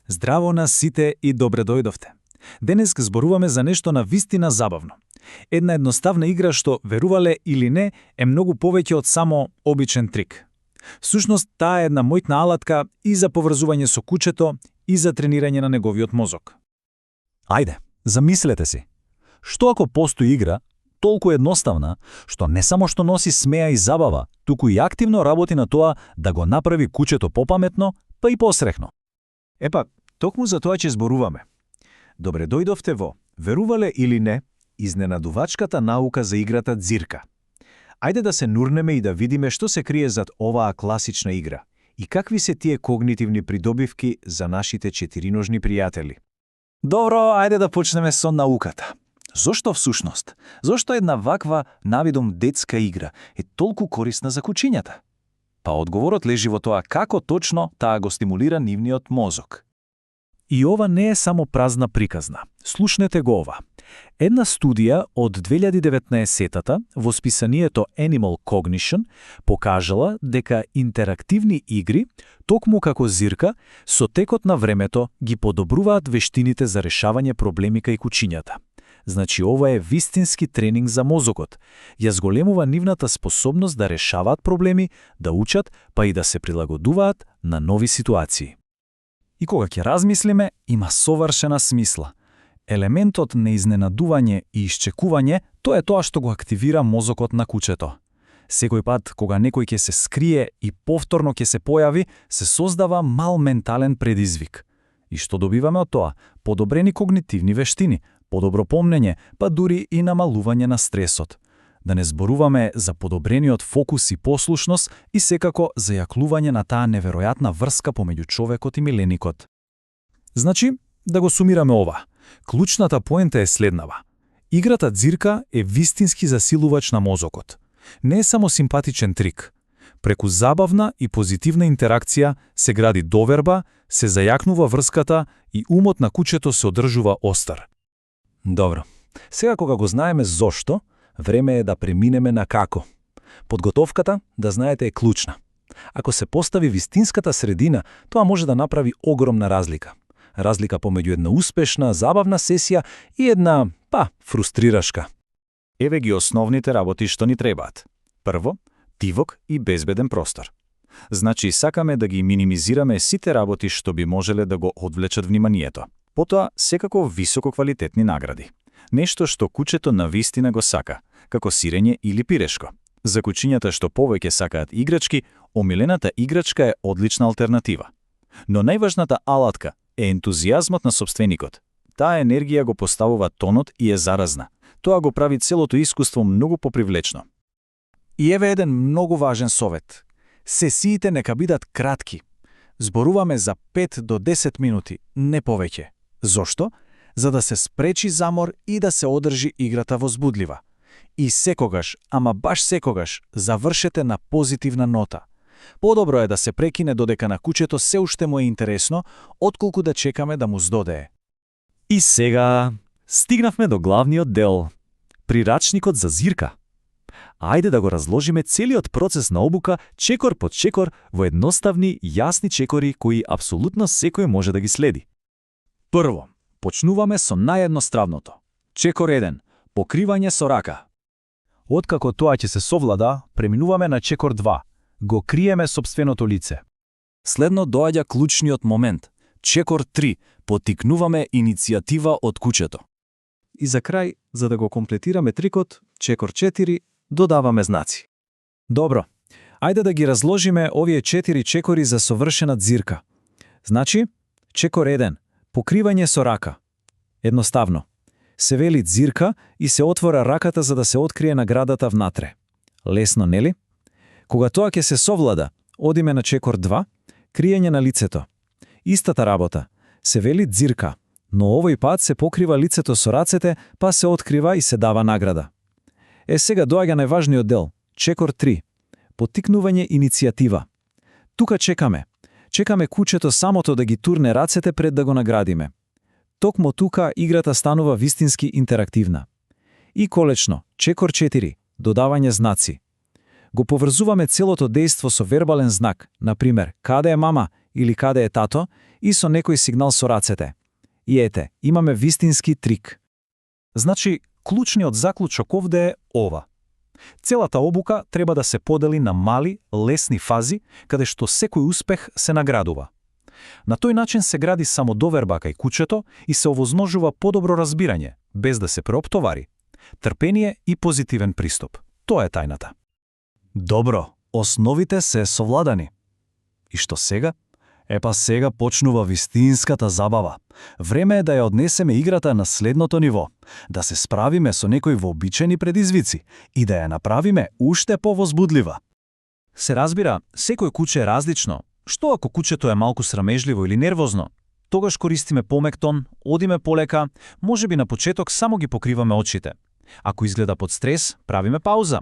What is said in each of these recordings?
Здраво на сите и добре дојдовте. Денес зборуваме за нешто на вистина забавно. Една едноставна игра што, верувале или не, е многу повеќе од само обичен трик. Всушност, таа е една мојтна алатка и за поврзување со кучето, и за тренирање на неговиот мозок. Ајде, замислете си. Што ако постои игра, толку едноставна, што не само што носи смеа и забава, туку и активно работи на тоа да го направи кучето попаметно, па и посрехно. Епа, токму за тоа ќе зборуваме. Добре дојдовте во, верувале или не, изненадувачката наука за играта ѕирка. Ајде да се нурнеме и да видиме што се крие зад оваа класична игра и какви се тие когнитивни придобивки за нашите четириножни пријатели. Добро, ајде да почнеме со науката. Зошто всушност? Зошто една ваква навидом детска игра е толку корисна за кучињата? Па одговорот лежи во тоа како точно таа го стимулира нивниот мозок. И ова не е само празна приказна. Слушнете го ова. Една студија од 2019-та во списанието Animal Cognition покажала дека интерактивни игри, токму како ЗИРКа, со текот на времето ги подобруваат вештините за решавање проблеми кај кучињата. Значи, ова е вистински тренинг за мозокот. Ја зголемува нивната способност да решаваат проблеми, да учат, па и да се прилагодуваат на нови ситуации. И кога ќе размислиме, има совршена смисла. Елементот на изненадување и исчекување, тоа е тоа што го активира мозокот на кучето. Секој пат, кога некој ќе се скрие и повторно ќе се појави, се создава мал ментален предизвик. И што добиваме од тоа? Подобрени когнитивни вештини, подобро помнење, па дури и намалување на стресот. Да не зборуваме за подобрениот фокус и послушност и секако за јаклување на таа неверојатна врска помеѓу човекот и миленикот. Значи, да го сумираме ова. Клучната поента е следнава. Играта ЗИРКа е вистински засилувач на мозокот. Не е само симпатичен трик. Преку забавна и позитивна интеракција се гради доверба, се зајакнува врската и умот на кучето се одржува остар. Добро. Сега кога го знаеме зошто, време е да преминеме на како. Подготовката, да знаете, е клучна. Ако се постави вистинската средина, тоа може да направи огромна разлика. Разлика помеѓу една успешна, забавна сесија и една, фрустрирашка. Еве ги основните работи што ни требаат. Прво, тивок и безбеден простор. Значи, сакаме да ги минимизираме сите работи што би можеле да го одвлечат вниманието. Потоа, секако висококвалитетни награди. Нешто што кучето навистина го сака, како сирење или пирешко. За кучињата што повеќе сакаат играчки, омилената играчка е одлична алтернатива. Но најважната алатка е ентузијазмот на сопственикот. Таа енергија го поставува тонот и е заразна. Тоа го прави целото искуство многу попривлечно. И еве еден многу важен совет. Сесиите нека бидат кратки. Зборуваме за 5 до 10 минути, не повеќе. Зошто? За да се спречи замор и да се одржи играта возбудлива. И секогаш, ама баш секогаш, завршете на позитивна нота. Подобро е да се прекине додека на кучето се уште му е интересно, отколку да чекаме да му здодее. И сега стигнавме до главниот дел. Прирачникот за ЗИРКа. Ајде да го разложиме целиот процес на обука чекор по чекор во едноставни, јасни чекори кои апсолутно секој може да ги следи. Прво, почнуваме со наједноставното. Чекор 1. Покривање со рака. Откако тоа ќе се совлада, преминуваме на чекор 2. Го криеме сопственото лице. Следно доаѓа клучниот момент. Чекор 3. Поттикнуваме иницијатива од кучето. И за крај, за да го комплетираме трикот, чекор 4, додаваме знаци. Добро, ајде да ги разложиме овие 4 чекори за совршена ЗИРКа. Значи, чекор 1. Покривање со рака. Едноставно. Се вели ЗИРКа и се отвора раката за да се открие наградата внатре. Лесно, нели? Кога тоа ќе се совлада, одиме на чекор 2, криење на лицето. Истата работа. Се вели ЗИРКа, но овој пат се покрива лицето со рацете, па се открива и се дава награда. Сега доаѓа најважниот дел. Чекор 3. Поттикнување иницијатива. Тука чекаме. Чекаме кучето самото да ги турне рацете пред да го наградиме. Токму тука играта станува вистински интерактивна. И колечно, чекор 4. Додавање знаци. Го поврзуваме целото дејство со вербален знак, например, каде е мама или каде е тато и со некој сигнал со рацете. И ете, имаме вистински трик. Значи, клучниот заклучок овде е ова. Целата обука треба да се подели на мали, лесни фази, каде што секој успех се наградува. На тој начин се гради самодоверба кај кучето и се овозножува подобро разбирање, без да се преоптовари. Трпение и позитивен приступ. Тоа е тајната. Добро, основите се совладани. И што сега? Епа сега почнува вистинската забава. Време е да ја однесеме играта на следното ниво, да се справиме со некои вообичаени предизвици и да ја направиме уште повозбудлива. Се разбира, секој куче е различно. Што ако кучето е малку срамежливо или нервозно? Тогаш користиме помек тон, одиме полека, можеби на почеток само ги покриваме очите. Ако изгледа под стрес, правиме пауза.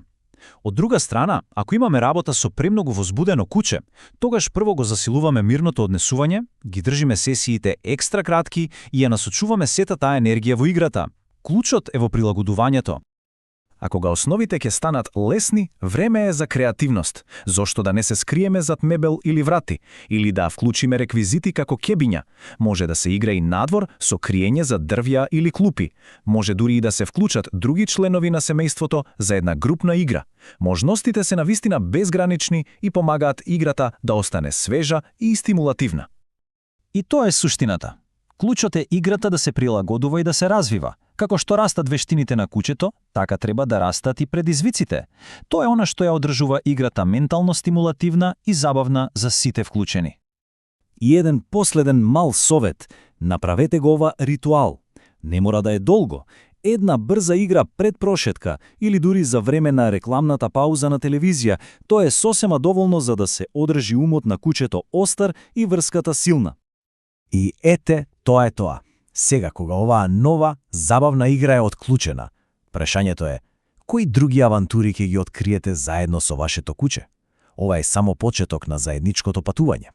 Од друга страна, ако имаме работа со премногу возбудено куче, тогаш прво го засилуваме мирното однесување, ги држиме сесиите екстра кратки и ја насочуваме сета таа енергија во играта. Клучот е во прилагодувањето. А кога основите ќе станат лесни, време е за креативност. Зошто да не се скриеме зад мебел или врати, или да вклучиме реквизити како кебиња. Може да се игра и надвор со криење за дрвја или клупи. Може дури и да се вклучат други членови на семејството за една групна игра. Можностите се навистина безгранични и помагаат играта да остане свежа и стимулативна. И тоа е суштината. Клучот е играта да се прилагодува и да се развива. Како што растат вештините на кучето, така треба да растат и предизвиците. Тоа е она што ја одржува играта ментално стимулативна и забавна за сите вклучени. И еден последен мал совет. Направете го ова ритуал. Не мора да е долго. Една брза игра пред прошетка или дури за време на рекламната пауза на телевизија, тоа е сосема доволно за да се одржи умот на кучето остар и врската силна. И ете, тоа е тоа. Сега, кога оваа нова, забавна игра е отклучена, прашањето е, кои други авантури ќе ги откриете заедно со вашето куче? Ова е само почеток на заедничкото патување.